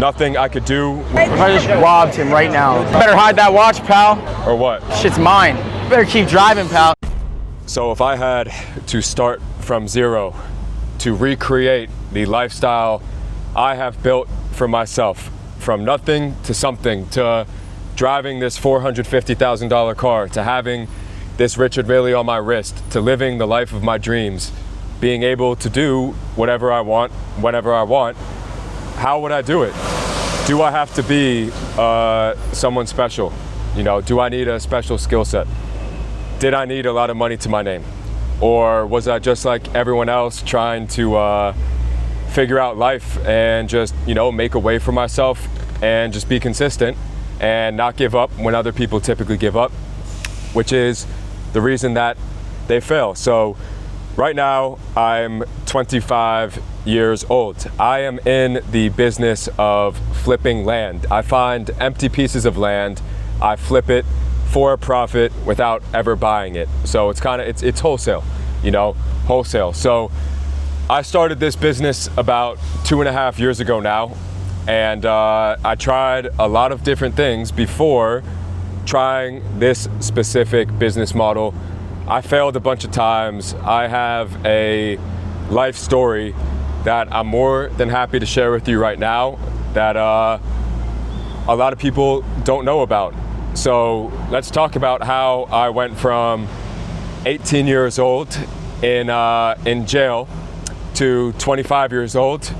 nothing I could do. If I just robbed him right now, better hide that watch, pal. Or what? Shit's mine. Better keep driving, pal. So if I had to start from zero to recreate the lifestyle I have built for myself, from nothing to something, to driving this $450,000 car, to having this Richard Mille on my wrist, to living the life of my dreams, being able to do whatever I want, whenever I want, how would I do it? Do I have to be someone special? You know, do I need a special skill set? Did I need a lot of money to my name? Or was I just like everyone else trying to figure out life and just, you know, make a way for myself and just be consistent and not give up when other people typically give up, which is the reason that they fail. So right now I'm 25 years old. I am in the business of flipping land. I find empty pieces of land, I flip it for a profit without ever buying it. So it's kind of, it's wholesale, you know, wholesale. So I started this business about 2.5 years ago now, and I tried a lot of different things before trying this specific business model. I failed a bunch of times. I have a life story that I'm more than happy to share with you right now that a lot of people don't know about. So let's talk about how I went from 18 years old in jail to 25 years old,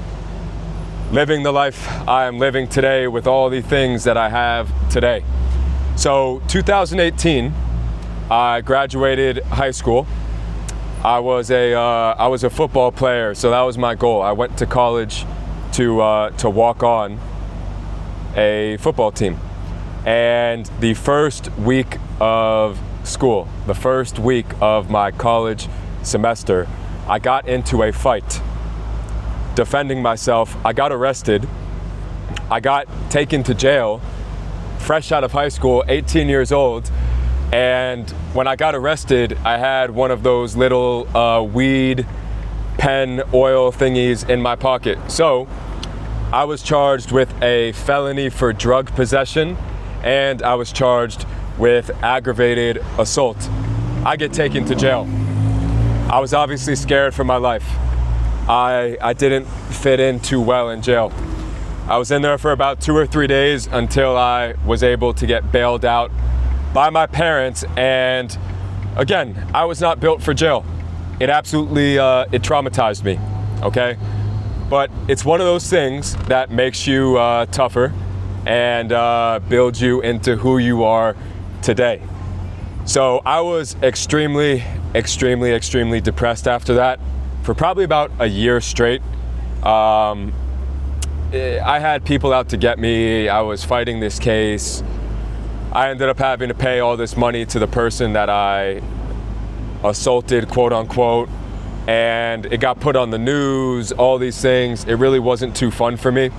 living the life I am living today with all the things that I have today. So 2018, I graduated high school. I was a football player, so that was my goal. I went to college to walk on a football team. And the first week of school, the first week of my college semester, I got into a fight. Defending myself, I got arrested. I got taken to jail, fresh out of high school, 18 years old. And when I got arrested, I had one of those little weed pen oil thingies in my pocket. So I was charged with a felony for drug possession, and I was charged with aggravated assault. I get taken to jail. I was obviously scared for my life. I didn't fit in too well in jail. I was in there for about 2 or 3 days until I was able to get bailed out by my parents, and again, I was not built for jail. It absolutely, it traumatized me, okay? But it's one of those things that makes you tougher and builds you into who you are today. So I was extremely depressed after that for probably about a year straight. I had people out to get me. I was fighting this case. I ended up having to pay all this money to the person that I assaulted, quote unquote, and it got put on the news, all these things. It really wasn't too fun for me.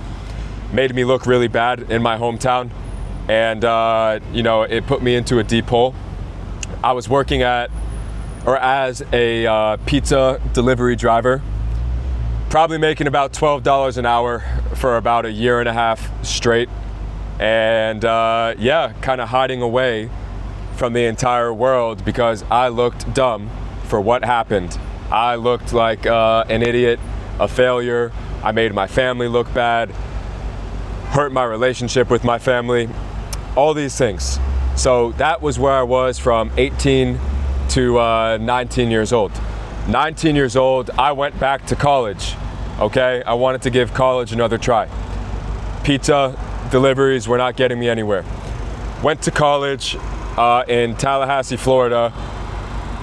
Made me look really bad in my hometown, and you know, it put me into a deep hole. I was working as a pizza delivery driver, probably making about $12 an hour for about 1.5 years straight, and yeah, kind of hiding away from the entire world because I looked dumb for what happened. I looked like an idiot, a failure. I made my family look bad, hurt my relationship with my family, all these things. So that was where I was from 18 to 19 years old. 19 years old, I went back to college, okay? I wanted to give college another try. Pizza deliveries were not getting me anywhere. Went to college in Tallahassee, Florida,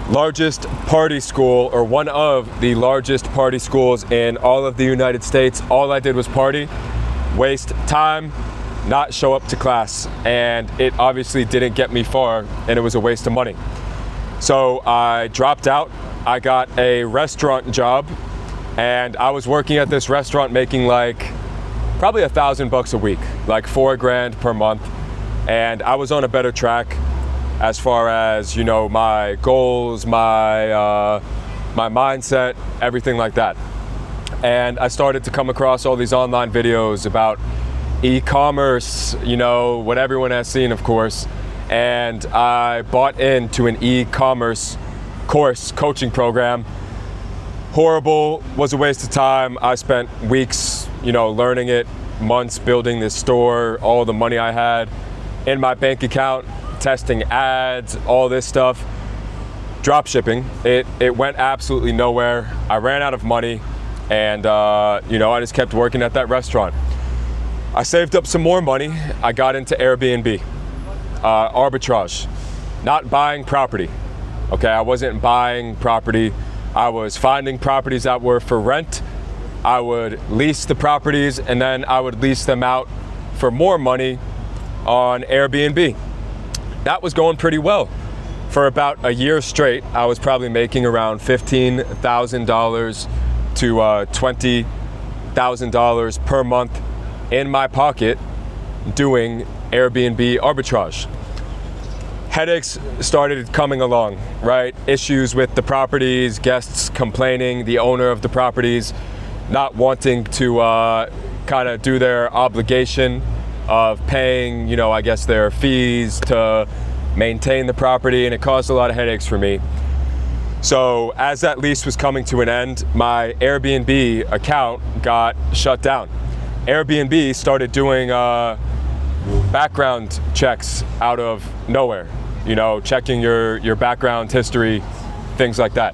largest party school, or one of the largest party schools in all of the United States. All I did was party, waste time, not show up to class, and it obviously didn't get me far, and it was a waste of money. So I dropped out. I got a restaurant job, and I was working at this restaurant making like probably $1,000 a week, like $4 grand per month, and I was on a better track as far as, you know, my goals, my mindset, everything like that. And I started to come across all these online videos about e-commerce, you know, what everyone has seen, of course. And I bought into an e-commerce course coaching program. Horrible, was a waste of time. I spent weeks, you know, learning it, months building this store, all the money I had in my bank account, testing ads, all this stuff. Drop shipping, it went absolutely nowhere. I ran out of money, and you know, I just kept working at that restaurant. I saved up some more money. I got into Airbnb, arbitrage, not buying property. Okay, I wasn't buying property. I was finding properties that were for rent. I would lease the properties, and then I would lease them out for more money on Airbnb. That was going pretty well. For about a year straight, I was probably making around $15,000 to $20,000 per month in my pocket doing Airbnb arbitrage. Headaches started coming along, right? Issues with the properties, guests complaining, the owner of the properties not wanting to kind of do their obligation of paying, you know, I guess their fees to maintain the property, and it caused a lot of headaches for me. So as that lease was coming to an end, my Airbnb account got shut down. Airbnb started doing background checks out of nowhere, you know, checking your background history, things like that.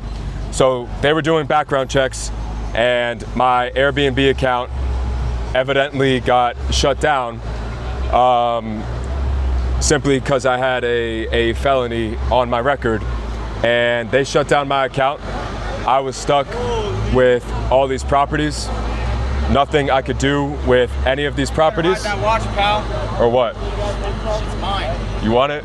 So they were doing background checks, and my Airbnb account evidently got shut down simply because I had a felony on my record, and they shut down my account. I was stuck with all these properties. Nothing I could do with any of these properties. That watch, pal. Or what? It's mine. You want it?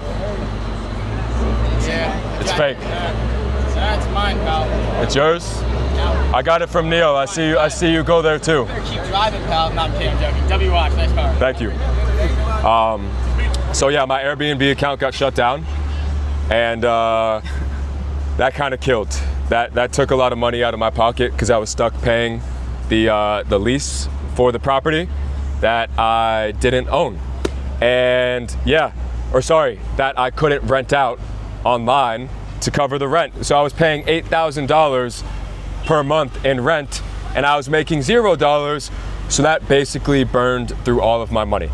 Yeah. It's fake. That's mine, pal. It's yours? No. I got it from Neil. I see you go there too. Better keep driving, pal. No, I'm kidding, I'm joking. W watch, nice car. Thank you. So yeah, my Airbnb account got shut down, and that kind of killed. That took a lot of money out of my pocket because I was stuck paying the lease for the property that I didn't own, and that I couldn't rent out online to cover the rent. So I was paying $8,000 per month in rent, and I was making $0. So that basically burned through all of my money.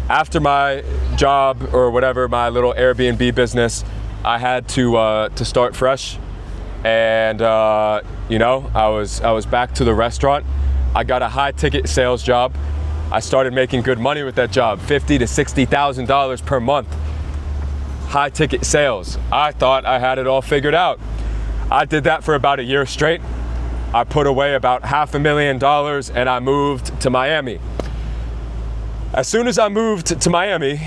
After my job or whatever, my little Airbnb business, I had to start fresh, and you know, I was back to the restaurant. I got a high ticket sales job. I started making good money with that job, $50,000 to $60,000 per month. High ticket sales. I thought I had it all figured out. I did that for about a year straight. I put away about $500,000 and I moved to Miami. As soon as I moved to Miami,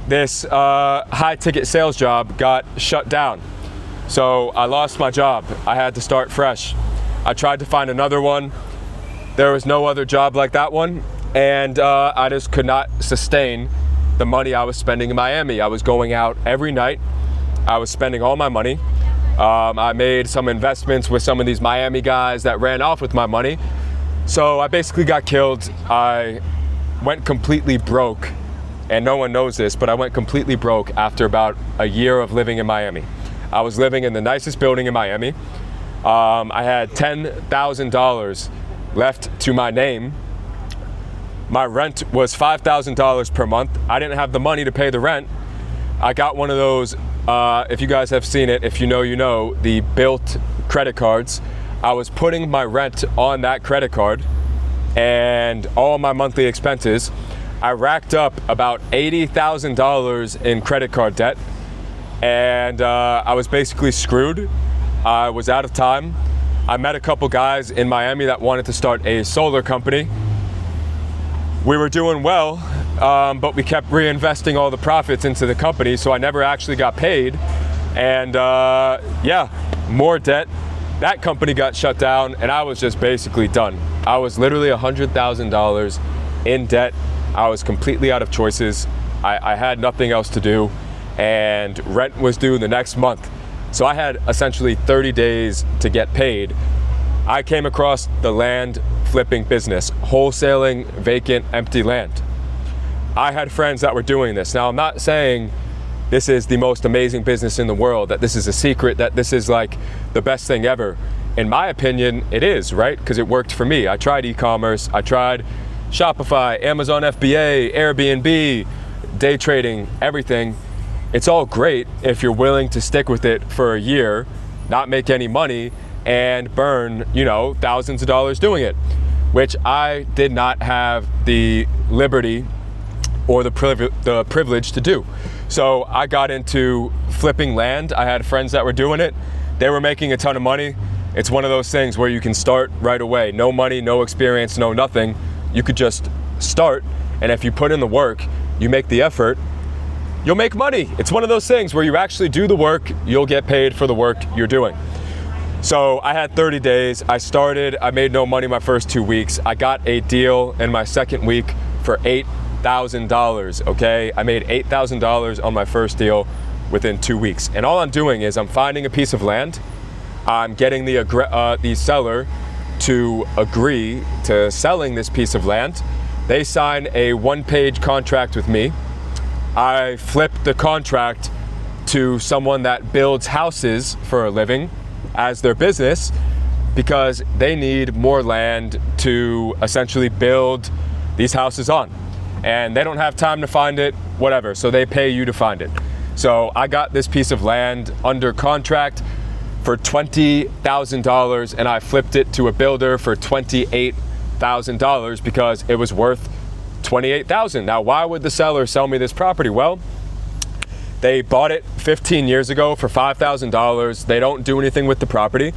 this high ticket sales job got shut down. So I lost my job. I had to start fresh. I tried to find another one. There was no other job like that one, and I just could not sustain the money I was spending in Miami. I was going out every night. I was spending all my money. I made some investments with some of these Miami guys that ran off with my money. So I basically got killed. I went completely broke, and no one knows this, but I went completely broke after about a year of living in Miami. I was living in the nicest building in Miami. I had $10,000 left to my name. My rent was $5,000 per month. I didn't have the money to pay the rent. I got one of those, if you guys have seen it, if you know, you know, the built credit cards. I was putting my rent on that credit card and all my monthly expenses. I racked up about $80,000 in credit card debt, and I was basically screwed. I was out of time. I met a couple guys in Miami that wanted to start a solar company. We were doing well, but we kept reinvesting all the profits into the company, so I never actually got paid. And more debt. That company got shut down, and I was just basically done. I was literally $100,000 in debt. I was completely out of choices. I had nothing else to do, and rent was due the next month. So I had essentially 30 days to get paid. I came across the land flipping business, wholesaling vacant, empty land. I had friends that were doing this. Now, I'm not saying this is the most amazing business in the world, that this is a secret, that this is like the best thing ever. In my opinion, it is, right? Because it worked for me. I tried e-commerce, I tried Shopify, Amazon FBA, Airbnb, day trading, everything. It's all great if you're willing to stick with it for a year, not make any money, and burn, thousands of dollars doing it, which I did not have the liberty or the privilege to do. So I got into flipping land. I had friends that were doing it. They were making a ton of money. It's one of those things where you can start right away. No money, no experience, no nothing. You could just start, and if you put in the work, you make the effort, you'll make money. It's one of those things where you actually do the work, you'll get paid for the work you're doing. So I had 30 days. I made no money my first 2 weeks. I got a deal in my second week for $8,000, okay? I made $8,000 on my first deal within 2 weeks. And all I'm doing is I'm finding a piece of land. I'm getting the seller to agree to selling this piece of land. They sign a one-page contract with me. I flip the contract to someone that builds houses for a living as their business, because they need more land to essentially build these houses on. And they don't have time to find it, whatever, so they pay you to find it. So I got this piece of land under contract for $20,000, and I flipped it to a builder for $28,000 because it was worth $28,000. Now, why would the seller sell me this property? Well, they bought it 15 years ago for $5,000. They don't do anything with the property,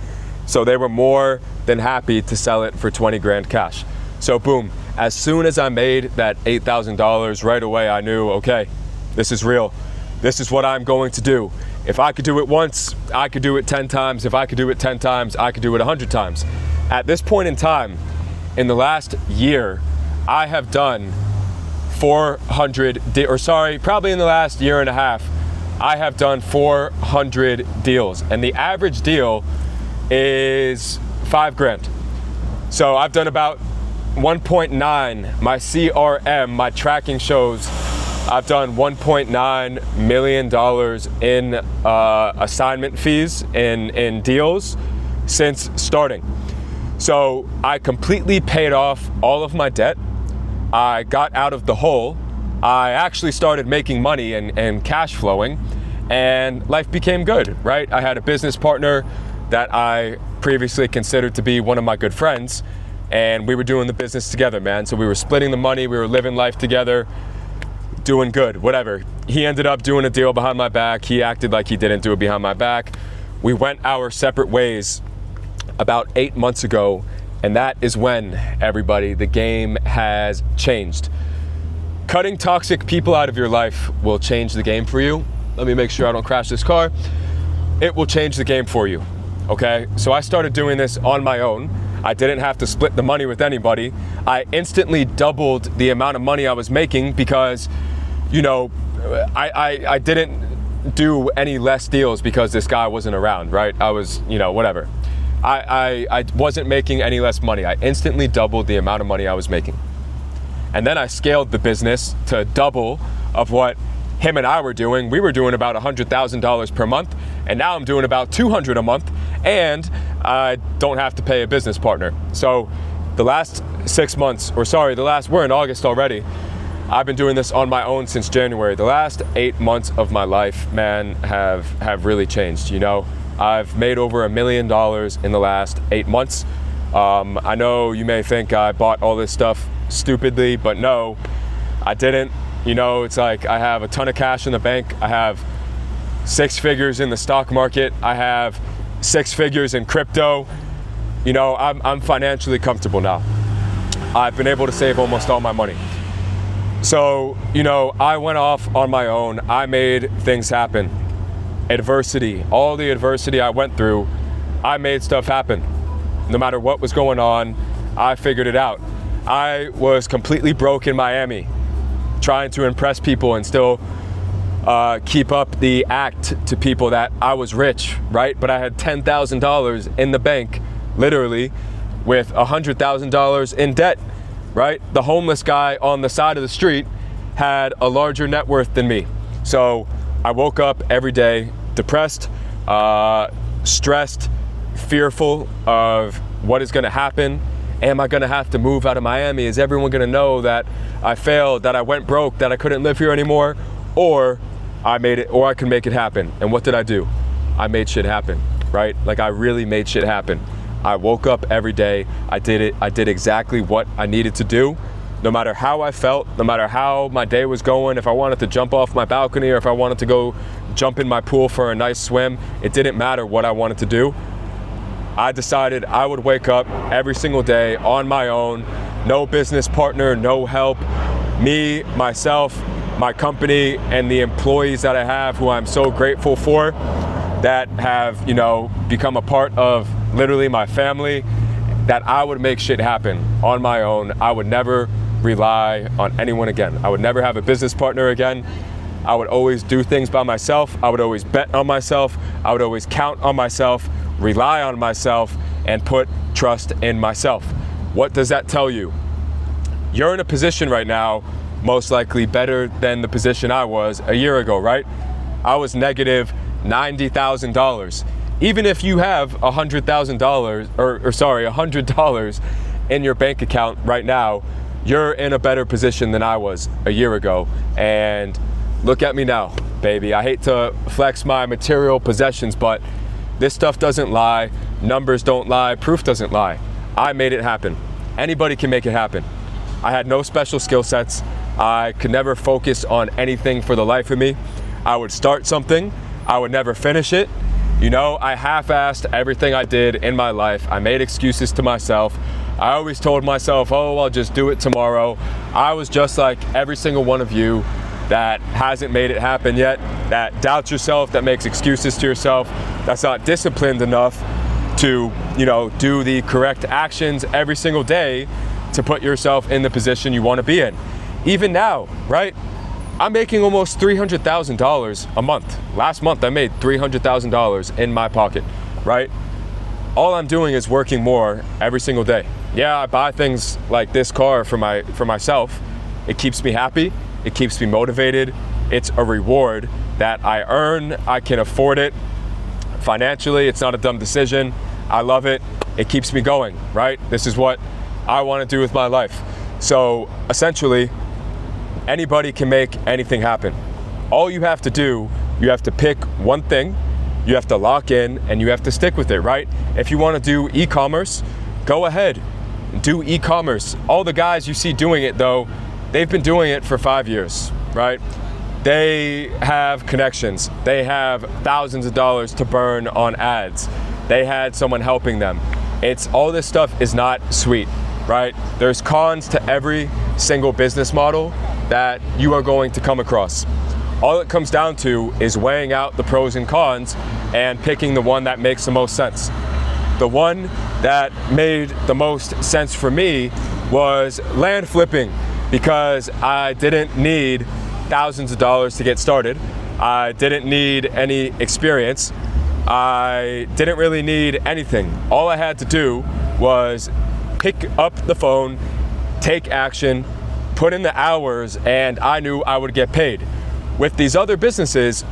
so they were more than happy to sell it for 20 grand cash. So boom, as soon as I made that $8,000, right away I knew, okay, this is real. This is what I'm going to do. If I could do it once, I could do it 10 times. If I could do it 10 times, I could do it 100 times. At this point in time, in the last year, I have done probably in the last year and a half, I have done 400 deals, and the average deal is $5 grand. So I've done about 1.9. My CRM, my tracking shows I've done $1.9 million in assignment fees in deals since starting. So I completely paid off all of my debt. I got out of the hole. I actually started making money and cash flowing, and life became good, right? I had a business partner that I previously considered to be one of my good friends, and we were doing the business together, man. So we were splitting the money, we were living life together, doing good, whatever. He ended up doing a deal behind my back. He acted like he didn't do it behind my back. We went our separate ways about 8 months ago, and that is when, everybody, the game has changed. Cutting toxic people out of your life will change the game for you. Let me make sure I don't crash this car. It will change the game for you, okay? So I started doing this on my own. I didn't have to split the money with anybody. I instantly doubled the amount of money I was making because, I didn't do any less deals because this guy wasn't around, right? I was, whatever. I wasn't making any less money. I instantly doubled the amount of money I was making. And then I scaled the business to double of what him and I were doing. We were doing about $100,000 per month, and now I'm doing about $200 a month, and I don't have to pay a business partner. So the last 6 months, we're in August already. I've been doing this on my own since January. The last 8 months of my life, man, have really changed, I've made over $1 million in the last 8 months. I know you may think I bought all this stuff stupidly, but no, I didn't. It's like I have a ton of cash in the bank. I have 6 figures in the stock market. I have 6 figures in crypto. I'm financially comfortable now. I've been able to save almost all my money. So, I went off on my own. I made things happen. Adversity, all the adversity I went through, I made stuff happen. No matter what was going on, I figured it out. I was completely broke in Miami, trying to impress people and still keep up the act to people that I was rich, right? But I had $10,000 in the bank, literally, with $100,000 in debt, right? The homeless guy on the side of the street had a larger net worth than me. So I woke up every day depressed, stressed, fearful of what is gonna happen. Am I gonna have to move out of Miami? Is everyone gonna know that I failed, that I went broke, that I couldn't live here anymore? Or I made it, or I can make it happen. And what did I do? I made shit happen, right? Like, I really made shit happen. I woke up every day, I did it, I did exactly what I needed to do. No matter how I felt, no matter how my day was going, if I wanted to jump off my balcony or if I wanted to go jump in my pool for a nice swim, it didn't matter what I wanted to do. I decided I would wake up every single day on my own, no business partner, no help, me, myself, my company, and the employees that I have who I'm so grateful for, that have, become a part of literally my family, that I would make shit happen on my own. I would never rely on anyone again. I would never have a business partner again. I would always do things by myself. I would always bet on myself. I would always count on myself, rely on myself, and put trust in myself. What does that tell you? You're in a position right now, most likely better than the position I was a year ago, right? I was negative $90,000. Even if you have $100 in your bank account right now, you're in a better position than I was a year ago. And look at me now, baby. I hate to flex my material possessions, but this stuff doesn't lie, numbers don't lie, proof doesn't lie. I made it happen. Anybody can make it happen. I had no special skill sets. I could never focus on anything for the life of me. I would start something, I would never finish it. I half-assed everything I did in my life. I made excuses to myself. I always told myself, oh, I'll just do it tomorrow. I was just like every single one of you that hasn't made it happen yet, that doubts yourself, that makes excuses to yourself, that's not disciplined enough to, do the correct actions every single day to put yourself in the position you want to be in. Even now, right? I'm making almost $300,000 a month. Last month I made $300,000 in my pocket, right? All I'm doing is working more every single day. Yeah, I buy things like this car for myself. It keeps me happy. It keeps me motivated. It's a reward that I earn. I can afford it. Financially, it's not a dumb decision. I love it. It keeps me going, right? This is what I want to do with my life. So essentially, anybody can make anything happen. All you have to do, you have to pick one thing, you have to lock in, and you have to stick with it, right? If you want to do e-commerce, go ahead, do e-commerce. All the guys you see doing it though, they've been doing it for 5 years, right? They have connections. They have thousands of dollars to burn on ads. They had someone helping them. All this stuff is not sweet, right? There's cons to every single business model that you are going to come across. All it comes down to is weighing out the pros and cons and picking the one that makes the most sense. The one that made the most sense for me was land flipping, because I didn't need thousands of dollars to get started. I didn't need any experience. I didn't really need anything. All I had to do was pick up the phone, take action, put in the hours, and I knew I would get paid. With these other businesses,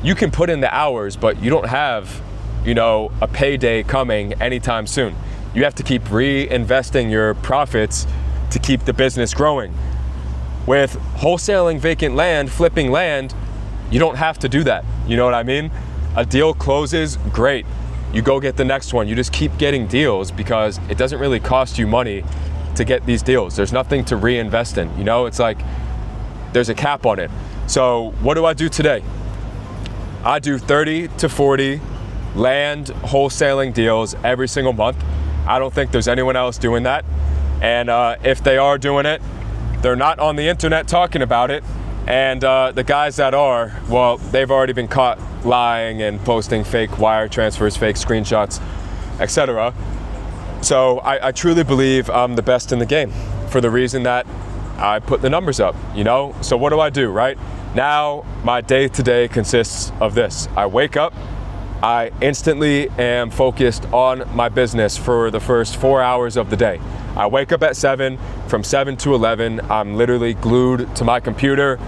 you can put in the hours, but you don't have, a payday coming anytime soon. You have to keep reinvesting your profits to keep the business growing. With wholesaling vacant land, flipping land, you don't have to do that. You know what I mean? A deal closes, great. You go get the next one. You just keep getting deals because it doesn't really cost you money to get these deals. There's nothing to reinvest in. It's like there's a cap on it. So what do I do today? I do 30 to 40 land wholesaling deals every single month. I don't think there's anyone else doing that. And if they are doing it, they're not on the internet talking about it. And the guys that are, well, they've already been caught lying and posting fake wire transfers, fake screenshots, etc. So I truly believe I'm the best in the game for the reason that I put the numbers up, So what do, right? Now my day to day consists of this. I wake up, I instantly am focused on my business for the first 4 hours of the day. I wake up at 7, from 7 to 11, I'm literally glued to my computer,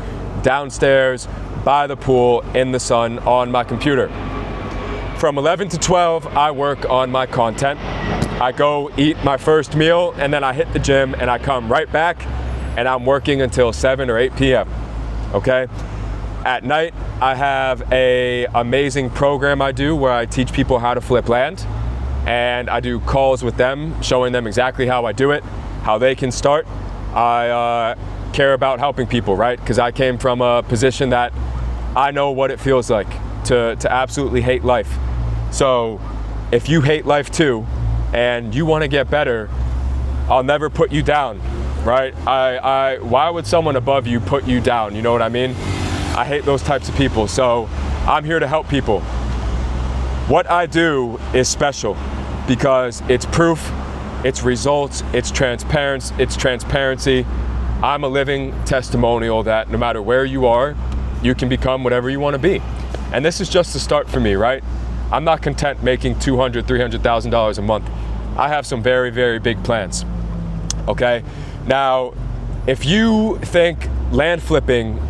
downstairs, by the pool, in the sun, on my computer. From 11 to 12, I work on my content. I go eat my first meal, and then I hit the gym, and I come right back, and I'm working until 7 or 8 p.m., okay? At night, I have an amazing program I do where I teach people how to flip land, and I do calls with them, showing them exactly how I do it, how they can start. I care about helping people, right? Because I came from a position that I know what it feels like to absolutely hate life. So if you hate life too, and you want to get better, I'll never put you down, right? Why would someone above you put you down? You know what I mean? I hate those types of people. So I'm here to help people. What I do is special because it's proof, it's results, it's transparency. I'm a living testimonial that no matter where you are, you can become whatever you want to be. And this is just the start for me, right? I'm not content making $200,000, $300,000 a month. I have some very, very big plans, okay? Now, if you think land flipping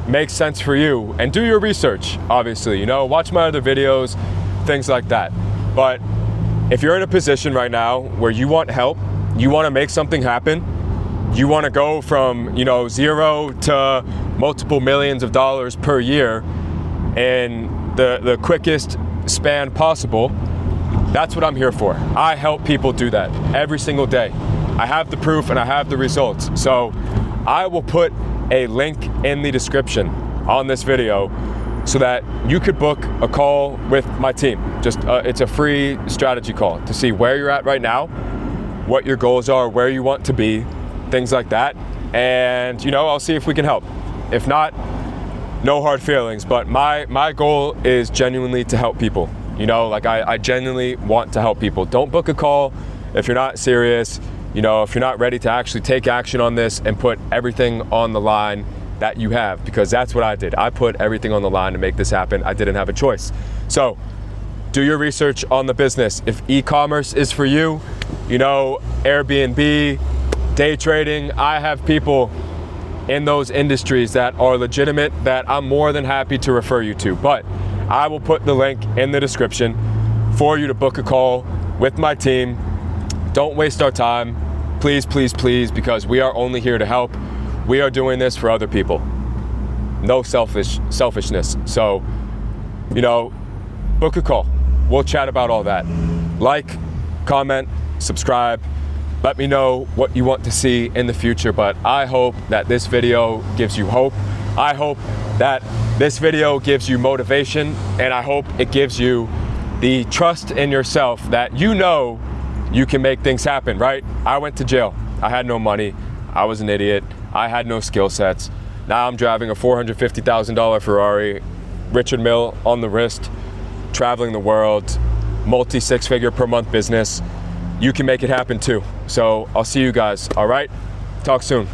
makes sense for you, and do your research, obviously, you know, watch my other videos, things like that. But if you're in a position right now where you want help, you want to make something happen, you want to go from, you know, 0 to multiple millions of dollars per year in the quickest span possible, that's what I'm here for. I help people do that every single day. I have the proof and I have the results. So I will put a link in the description on this video so that you could book a call with my team. Just it's a free strategy call to see where you're at right now, what your goals are, where you want to be, things like that. And, you know, I'll see if we can help. If not, no hard feelings, but my goal is genuinely to help people. You know, like I genuinely want to help people. Don't book a call if you're not serious, you know, if you're not ready to actually take action on this and put everything on the line that you have, because that's what I did. I put everything on the line to make this happen. I didn't have a choice. So do your research on the business. If e-commerce is for you, you know, Airbnb, day trading, I have people in those industries that are legitimate that I'm more than happy to refer you to. But I will put the link in the description for you to book a call with my team. Don't waste our time, please, please, please, because we are only here to help. We are doing this for other people. No selfishness. So, you know, book a call. We'll chat about all that. Like, comment, subscribe. Let me know what you want to see in the future, but I hope that this video gives you hope. I hope that this video gives you motivation, and I hope it gives you the trust in yourself that you know you can make things happen, right? I went to jail. I had no money. I was an idiot. I had no skill sets. Now I'm driving a $450,000 Ferrari, Richard Mille on the wrist, traveling the world, multi-six-figure per month business. You can make it happen too. So I'll see you guys, all right? Talk soon.